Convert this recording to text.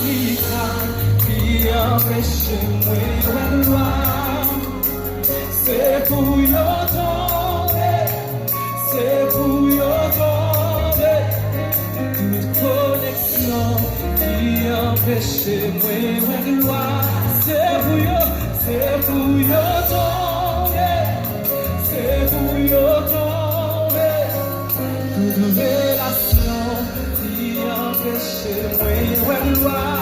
qui empêche-moi de voir. C'est pour y tomber, c'est pour y tomber. Toute connexion qui empêche-moi de voir. C'est pour y tomber, c'est pour y tomber. Toute relation qui empêche-moi de voir.